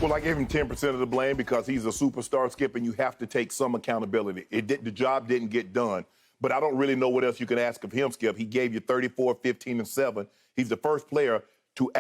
Well, I gave him 10% of the blame because he's a superstar, Skip, and you have to take some accountability. The job didn't get done, but I don't really know what else you can ask of him, Skip. He gave you 34, 15, and 7. He's the first player to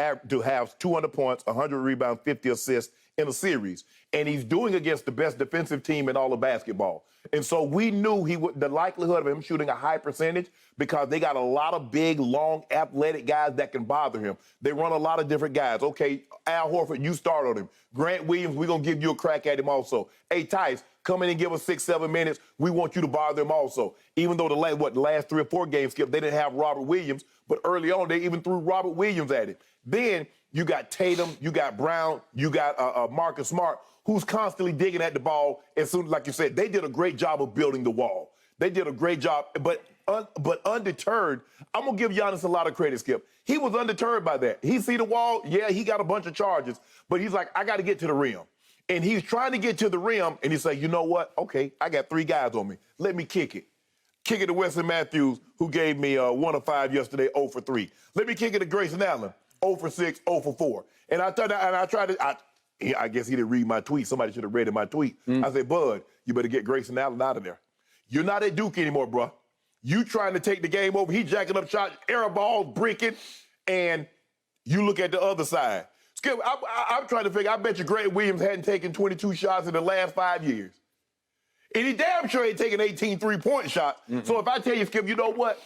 have 200 points, 100 rebounds, 50 assists in a series. And he's doing against the best defensive team in all of basketball. And so we knew the likelihood of him shooting a high percentage because they got a lot of big, long, athletic guys that can bother him. They run a lot of different guys. Okay, Al Horford, you start on him. Grant Williams, we're going to give you a crack at him also. Hey, Tice, come in and give us 6, 7 minutes. We want you to bother him also. Even though the last 3 or 4 games, Skip, they didn't have Robert Williams, but early on they even threw Robert Williams at him. Then you got Tatum, you got Brown, you got Marcus Smart, who's constantly digging at the ball. And soon, like you said, they did a great job of building the wall. They did a great job, but undeterred. I'm going to give Giannis a lot of credit, Skip. He was undeterred by that. He see the wall, yeah, he got a bunch of charges, but he's like, I got to get to the rim. And he's trying to get to the rim, and he's like, you know what? Okay, I got 3 guys on me. Let me kick it. Kick it to Wesley Matthews, who gave me 1 of 5 yesterday, 0 for 3. Let me kick it to Grayson Allen, 0 for 6, 0 for 4. And I guess he didn't read my tweet. Somebody should have read in my tweet. I said, Bud, you better get Grayson Allen out of there. You're not at Duke anymore, bro. You trying to take the game over. He jacking up shots, air balls, bricking, and you look at the other side. Skip, I'm trying to figure, I bet you Grant Williams hadn't taken 22 shots in the last 5 years. And he damn sure ain't taking 18 three-point shots. So if I tell you, Skip, you know what?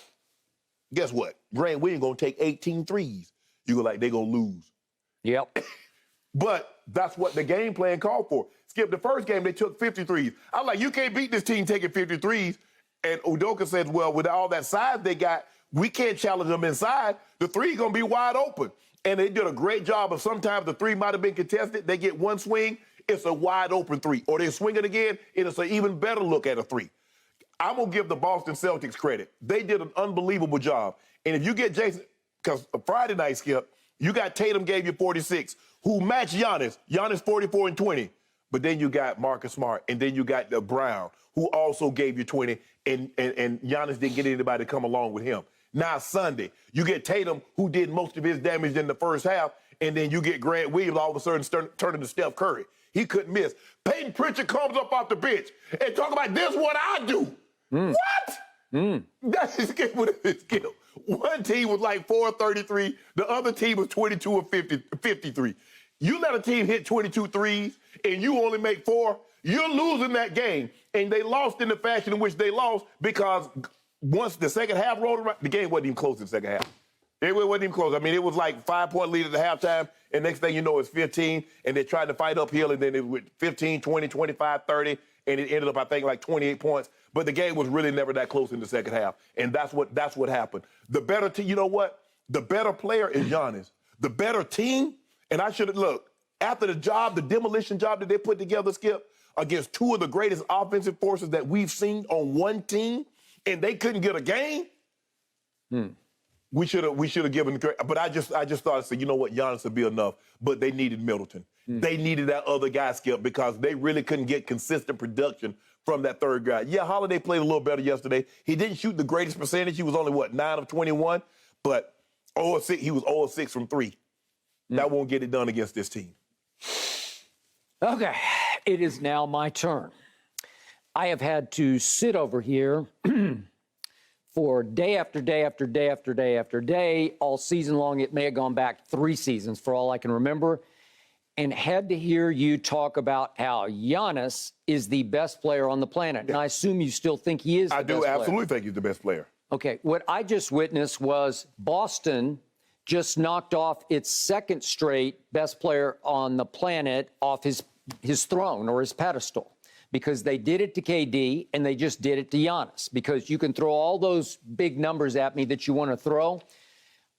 Guess what? Grant Williams going to take 18 threes. You go like, they going to lose. Yep. But that's what the game plan called for. Skip, the first game, they took 53s. I'm like, you can't beat this team taking 53s. And Udoka said, well, with all that size they got, we can't challenge them inside. The 3 going to be wide open. And they did a great job of sometimes the 3 might have been contested. They get one swing, it's a wide open 3. Or they swing it again, and it's an even better look at a 3. I'm going to give the Boston Celtics credit. They did an unbelievable job. And if you get Jason, because Friday night, Skip, you got Tatum gave you 46, who matched Giannis. Giannis 44 and 20. But then you got Marcus Smart, and then you got Brown, who also gave you 20, and Giannis didn't get anybody to come along with him. Now Sunday, you get Tatum, who did most of his damage in the first half, and then you get Grant Williams all of a sudden turning to Steph Curry. He couldn't miss. Peyton Pritchard comes up off the bench and talk about this what I do. What? That's his skill with his skill. One team was like 433. The other team was 22 or 53. You let a team hit 22 threes and you only make 4, you're losing that game. And they lost in the fashion in which they lost because once the second half rolled around, the game wasn't even close in the second half. It wasn't even close. I mean, it was like 5-point lead at the halftime, and next thing you know, it's 15, and they're trying to fight uphill, and then it was 15, 20, 25, 30, and it ended up, I think, like 28 points. But the game was really never that close in the second half, and that's what happened. The better team, you know what? The better player is Giannis. The better team, and I should have, look, after the demolition job that they put together, Skip, against 2 of the greatest offensive forces that we've seen on one team, and they couldn't get a game, we should have given the credit. But I just thought, I said, you know what, Giannis would be enough. But they needed Middleton. They needed that other guy, Skip, because they really couldn't get consistent production from that third guy. Yeah, Holiday played a little better yesterday. He didn't shoot the greatest percentage. He was only, 9 of 21? But he was 0 of 6 from 3. That won't get it done against this team. Okay, it is now my turn. I have had to sit over here for day after day after day after day after day, all season long. It may have gone back 3 seasons for all I can remember, and had to hear you talk about how Giannis is the best player on the planet. And I assume you still think he is the best player. I do absolutely think he's the best player. Okay, what I just witnessed was Boston just knocked off its 2nd straight best player on the planet off his throne or his pedestal, because they did it to KD and they just did it to Giannis. Because you can throw all those big numbers at me that you want to throw.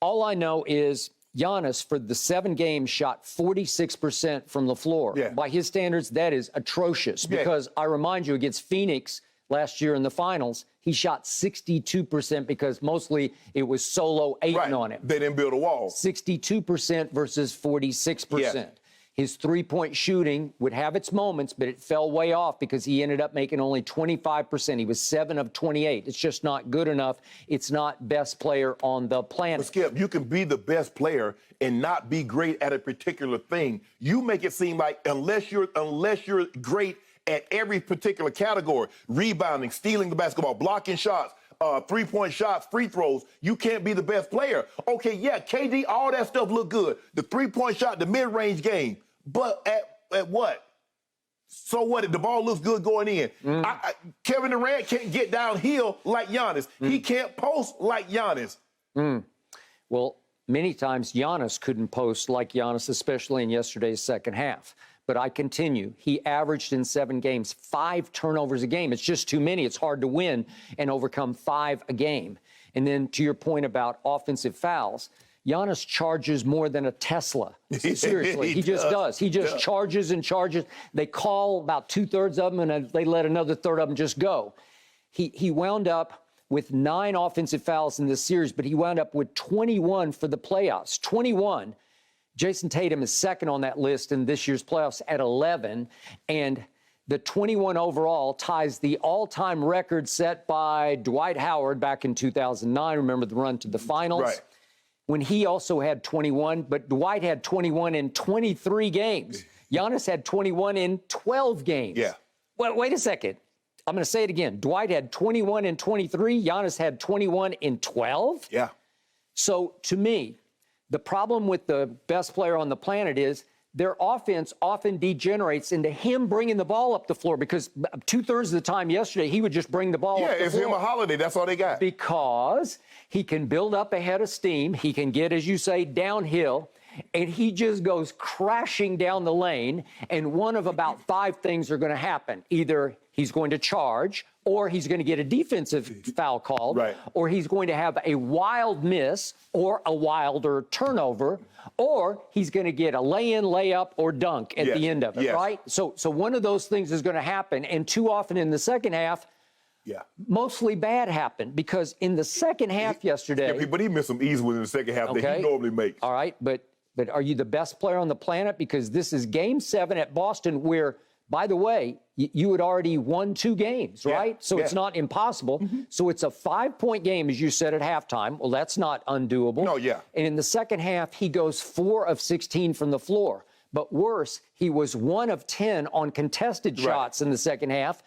All I know is Giannis, for the 7 games, shot 46% from the floor. Yeah. By his standards, that is atrocious. Because I remind you, against Phoenix last year in the finals, he shot 62% because mostly it was solo 8 on him. They didn't build a wall. 62% versus 46%. His three-point shooting would have its moments, but it fell way off because he ended up making only 25%. He was 7 of 28. It's just not good enough. It's not best player on the planet. But Skip, you can be the best player and not be great at a particular thing. You make it seem like unless you're great at every particular category, rebounding, stealing the basketball, blocking shots, three-point shots, free throws, you can't be the best player. Okay, yeah, KD, all that stuff look good. The three-point shot, the mid-range game. But at what? So what if the ball looks good going in? Kevin Durant can't get downhill like Giannis. He can't post like Giannis. Well, many times Giannis couldn't post like Giannis, especially in yesterday's second half. But I continue. He averaged in 7 games 5 turnovers a game. It's just too many. It's hard to win and overcome 5 a game. And then to your point about offensive fouls, Giannis charges more than a Tesla. Seriously, he just does. He just charges and charges. They call about 2/3 of them, and they let another third of them just go. He wound up with 9 offensive fouls in this series, but he wound up with 21 for the playoffs. 21. Jason Tatum is second on that list in this year's playoffs at 11, and the 21 overall ties the all-time record set by Dwight Howard back in 2009. Remember the run to the finals? Right. When he also had 21, but Dwight had 21 in 23 games. Giannis had 21 in 12 games. Yeah. Well, wait a second. I'm going to say it again. Dwight had 21 in 23. Giannis had 21 in 12. Yeah. So to me, the problem with the best player on the planet is their offense often degenerates into him bringing the ball up the floor, because 2/3 of the time yesterday, he would just bring the ball up the floor. Yeah, it's him or Holiday. That's all they got. Because he can build up a head of steam. He can get, as you say, downhill, and he just goes crashing down the lane, and one of about 5 things are going to happen. Either he's going to charge, or he's going to get a defensive foul called, right, or he's going to have a wild miss or a wilder turnover, or he's going to get a lay-in, layup, or dunk at the end of it, right? So one of those things is going to happen, and too often in the second half, mostly bad happened, because in the second half yesterday... Yeah, but he missed some easy ones in the second half that he normally makes. All right, but are you the best player on the planet? Because this is Game 7 at Boston where, by the way, you had already won 2 games, right? So it's not impossible. So it's a 5-point game, as you said, at halftime. Well, that's not undoable. No, And in the second half, he goes 4 of 16 from the floor. But worse, he was 1 of 10 on contested shots in the second half.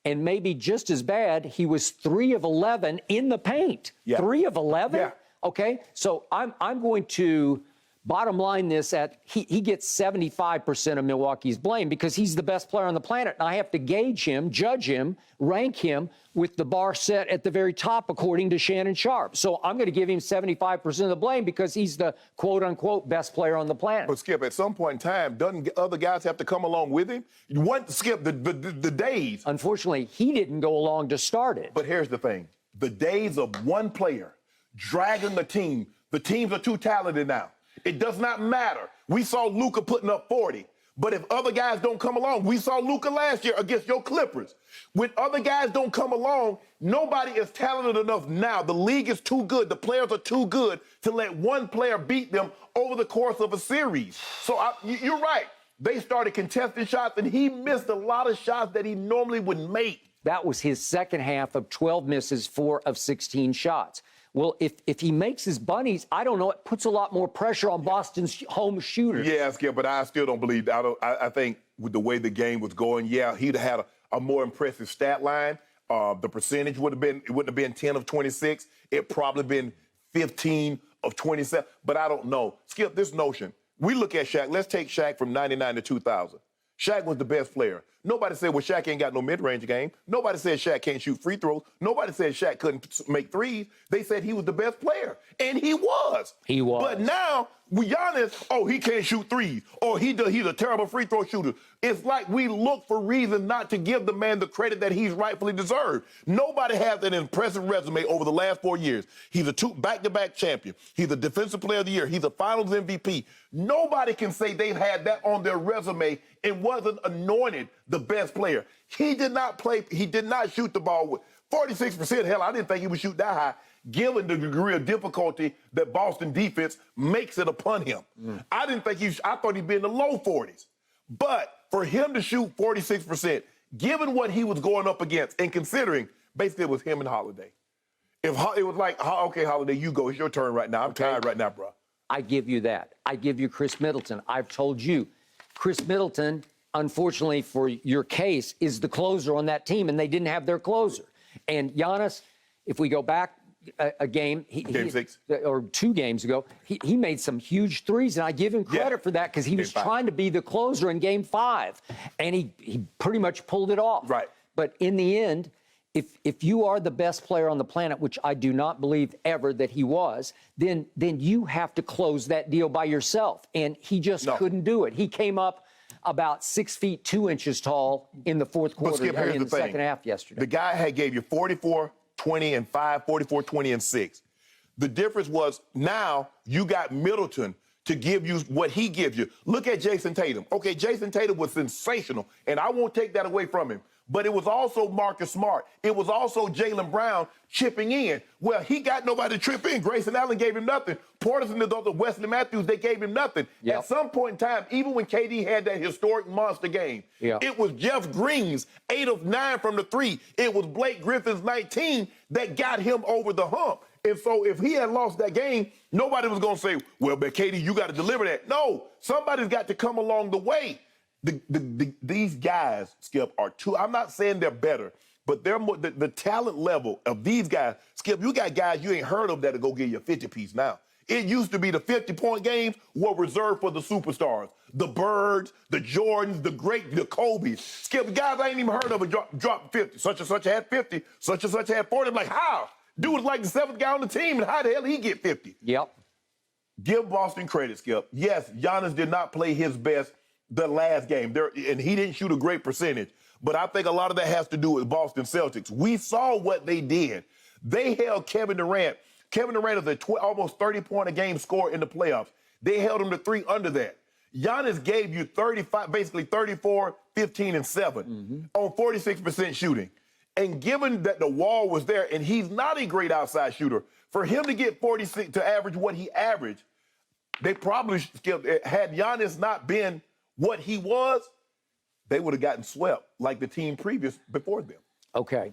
And maybe just as bad, he was 3 of 11 in the paint. 3 of 11? Okay, so I'm going to bottom line this at he gets 75% of Milwaukee's blame, because he's the best player on the planet. And I have to gauge him, judge him, rank him with the bar set at the very top, according to Shannon Sharpe. So I'm going to give him 75% of the blame because he's the quote-unquote best player on the planet. But, Skip, at some point in time, doesn't other guys have to come along with him? You want to skip the days. Unfortunately, he didn't go along to start it. But here's the thing. The days of one player dragging the teams are too talented now. It does not matter. We saw Luka putting up 40. But if other guys don't come along, we saw Luka last year against your Clippers. When other guys don't come along, nobody is talented enough now. The league is too good. The players are too good to let one player beat them over the course of a series. So you're right. They started contesting shots, and he missed a lot of shots that he normally would make. That was his second half of 12 misses, 4 of 16 shots. Well, if he makes his bunnies, I don't know, it puts a lot more pressure on Boston's home shooters. Yeah, Skip, but I still don't believe that. I think with the way the game was going, he'd have had a more impressive stat line. The percentage wouldn't have been 10 of 26. It probably been 15 of 27. But I don't know. Skip, this notion. We look at Shaq. Let's take Shaq from 99 to 2000. Shaq was the best player. Nobody said, well, Shaq ain't got no mid-range game. Nobody said Shaq can't shoot free throws. Nobody said Shaq couldn't make threes. They said he was the best player. And he was. He was. But now, with Giannis, he can't shoot threes. Or he's a terrible free throw shooter. It's like we look for reasons not to give the man the credit that he's rightfully deserved. Nobody has an impressive resume over the last 4 years. He's a back-to-back champion. He's a defensive player of the year. He's a finals MVP. Nobody can say they've had that on their resume and wasn't anointed the best player. He did not play. He did not shoot the ball 46%, hell, I didn't think he would shoot that high, given the degree of difficulty that Boston defense makes it upon him. I didn't think I thought he'd be in the low 40s. But for him to shoot 46%, given what he was going up against, and considering basically it was him and Holiday. If it was like, okay, Holiday, you go. It's your turn right now. I'm tired right now, bro. I give you that. I give you Chris Middleton. I've told you, Chris Middleton, unfortunately for your case, is the closer on that team, and they didn't have their closer. And Giannis, if we go back a game, Game 6 or 2 games ago, he made some huge threes, and I give him credit for that because he was trying to be the closer in Game 5, and he pretty much pulled it off. Right. But in the end, if you are the best player on the planet, which I do not believe ever that he was, then you have to close that deal by yourself, and he just couldn't do it. He came up about 6 feet 2 inches tall in the fourth quarter, Skip, in the second half yesterday. The guy gave you 44, 20, and 5, 44, 20, and 6. The difference was now you got Middleton to give you what he gives you. Look at Jason Tatum. Okay, Jason Tatum was sensational, and I won't take that away from him. But it was also Marcus Smart. It was also Jaylen Brown chipping in. Well, he got nobody to trip in. Grayson Allen gave him nothing. Portis and the other Wesley Matthews, they gave him nothing. Yep. At some point in time, even when KD had that historic monster game, it was Jeff Green's 8 of 9 from the 3. It was Blake Griffin's 19 that got him over the hump. And so if he had lost that game, nobody was going to say, well, but KD, you got to deliver that. No, somebody's got to come along the way. These guys, Skip, are too. I'm not saying they're better, but they're more, the talent level of these guys. Skip, you got guys you ain't heard of that'll go get you a 50-piece now. It used to be the 50-point games were reserved for the superstars, the Birds, the Jordans, the Kobe's. Skip, guys I ain't even heard of it drop 50. Such and such had 50. Such and such had 40. I'm like, how? Dude was like the 7th guy on the team, and how the hell did he get 50? Yep. Give Boston credit, Skip. Yes, Giannis did not play his best the last game, and he didn't shoot a great percentage. But I think a lot of that has to do with Boston Celtics. We saw what they did. They held Kevin Durant. Kevin Durant is almost 30-point-a-game scorer in the playoffs. They held him to 3 under that. Giannis gave you 35, basically 34, 15, and 7 on 46% shooting. And given that the wall was there, and he's not a great outside shooter, for him to get 46 to average what he averaged, they probably had Giannis not been what he was, they would have gotten swept like the team before them. Okay.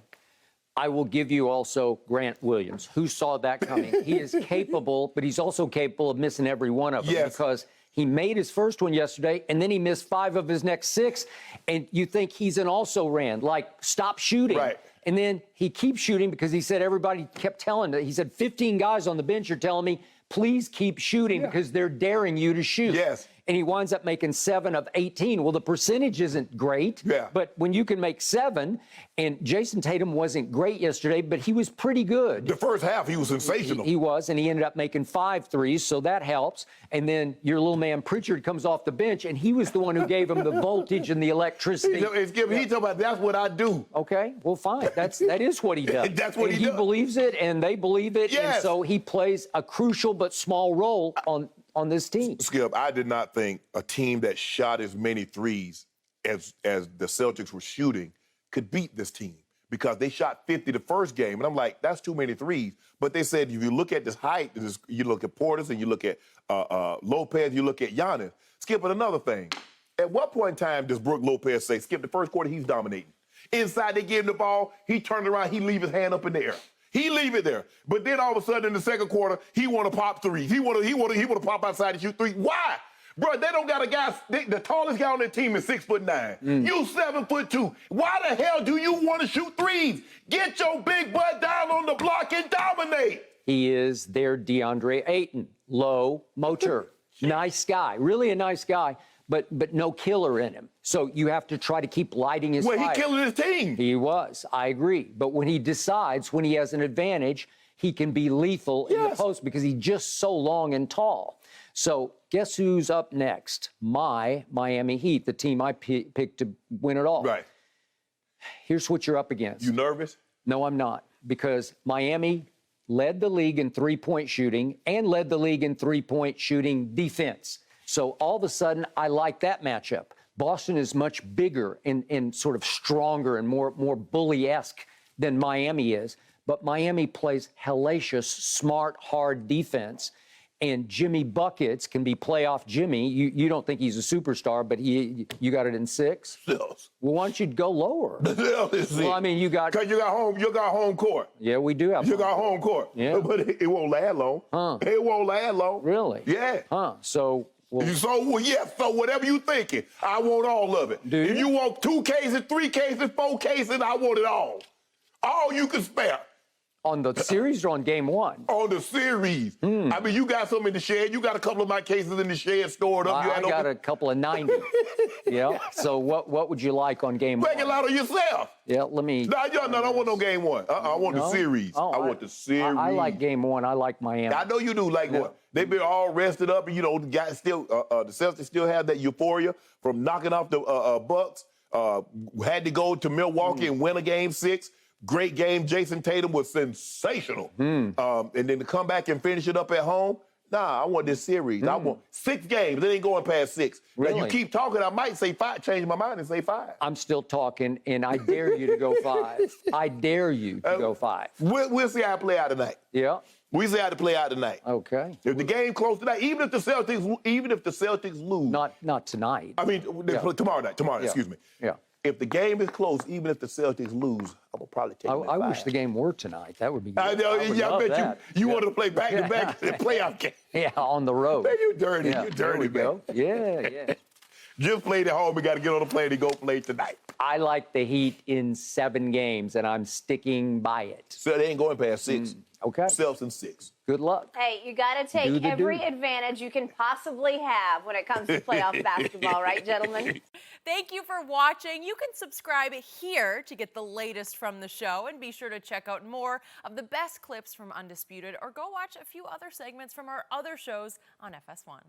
I will give you also Grant Williams. Who saw that coming? He is capable, but he's also capable of missing every one of them because he made his first one yesterday, and then he missed 5 of his next 6, and you think he's an also-ran, like, stop shooting. Right. And then he keeps shooting because he said everybody kept telling him. He said 15 guys on the bench are telling me, please keep shooting because they're daring you to shoot. Yes. And he winds up making 7 of 18. Well, the percentage isn't great, but when you can make 7, and Jason Tatum wasn't great yesterday, but he was pretty good. The first half, he was sensational. He was, and he ended up making 5 threes, so that helps. And then your little man Pritchard comes off the bench, and he was the one who gave him the voltage and the electricity. He's talking about that's what I do. Okay, well, fine. That is what he does. That's what he does. He believes it, and they believe it, and so he plays a crucial but small role on this team. Skip, I did not think a team that shot as many threes as the Celtics were shooting could beat this team because they shot 50 the first game. And I'm like, that's too many threes. But they said if you look at this height, you look at Portis and you look at Lopez, you look at Giannis. Skip, but another thing. At what point in time does Brook Lopez say, Skip, the first quarter, he's dominating? Inside, they give him the ball. He turned around. He leave his hand up in the air. He leave it there. But then all of a sudden in the second quarter, he want to pop threes. He want to pop outside and shoot threes. Why? Bro, they don't got a guy, the tallest guy on their team is 6'9". You 7'2". Why the hell do you want to shoot threes? Get your big butt down on the block and dominate. He is their DeAndre Ayton. Low motor. Nice guy. Really a nice guy. But no killer in him. So you have to try to keep lighting his fire. Well, he killing his team. He was. I agree. But when he decides, when he has an advantage, he can be lethal in the post because he's just so long and tall. So guess who's up next? My Miami Heat, the team I picked to win it all. Right. Here's what you're up against. You nervous? No, I'm not. Because Miami led the league in three-point shooting and led the league in three-point shooting defense. So all of a sudden, I like that matchup. Boston is much bigger and sort of stronger and more bully-esque than Miami is. But Miami plays hellacious, smart, hard defense. And Jimmy Buckets can be playoff Jimmy. You don't think he's a superstar, but you got it in 6? Yes. Well, why don't you go lower? Well, I mean, you got home court. Yeah, we do have You got home court. Yeah. But it won't last long. Huh. It won't last long. Really? Yeah. Huh. So So whatever you thinking, I want all of it. Do you? If you want 2 cases, 3 cases, 4 cases, I want it all. All you can spare. on the series or on game 1? On the series. I mean, you got some in the shed. You got a couple of my cases in the shed stored up. I got a couple of 90. Yeah. So what would you like on game 1? Make it out of yourself. Yeah, let me. No, I don't want no game 1. I want the series. Oh, I want the series. I like game 1. I like Miami. I know you do like what? They've been all rested up, and the guys still, the Celtics still have that euphoria from knocking off the Bucks. Had to go to Milwaukee and win a game 6. Great game. Jason Tatum was sensational. And then to come back and finish it up at home. Nah, I want this series. I want 6 games. It ain't going past 6. Really? Now, you keep talking, I might say 5, change my mind and say 5. I'm still talking, and I dare you to go 5. I dare you to go 5. We'll see how it play out tonight. Yeah. We see how it play out tonight. Okay. If the game close tonight, even if the Celtics lose. Not tonight. I mean, tomorrow night, excuse me. Yeah. If the game is close, even if the Celtics lose, I'm going to probably take them at 5. I wish the game were tonight. That would be good. I know. I bet you wanted to play back-to-back playoff game. Yeah, on the road. Man, you dirty. Yeah, You there dirty, we man. go. Yeah. Just played at home. We got to get on the plane and go play tonight. I like the Heat in 7 games, and I'm sticking by it. So they ain't going past 6. Okay. Celtics in 6. Good luck. Hey, you got to take every advantage you can possibly have when it comes to playoff basketball, right, gentlemen? Thank you for watching. You can subscribe here to get the latest from the show, and be sure to check out more of the best clips from Undisputed, or go watch a few other segments from our other shows on FS1.